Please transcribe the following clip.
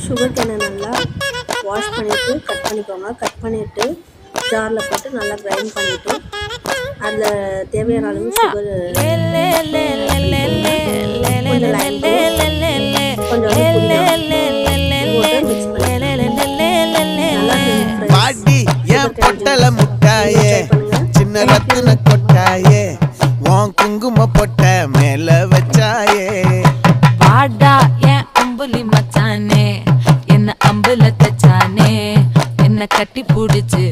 Sugar கேனை நல்லா wash பண்ணிவிட்டு cut பண்ணிக்கோங்க. கட் பண்ணிவிட்டு ஜாரில் போட்டு நல்லா கிரைண்ட் பண்ணிவிட்டு அதில் தேவையான அளவு சுகர் பொட்டல முட்டாயே சின்ன ரத்தின கொட்டாயே உன் குங்கும பொட்ட மேல வச்சாயே வாடா என் அம்புலி மச்சானே என்ன அம்புல தச்சானே என்ன கட்டி புடிச்சு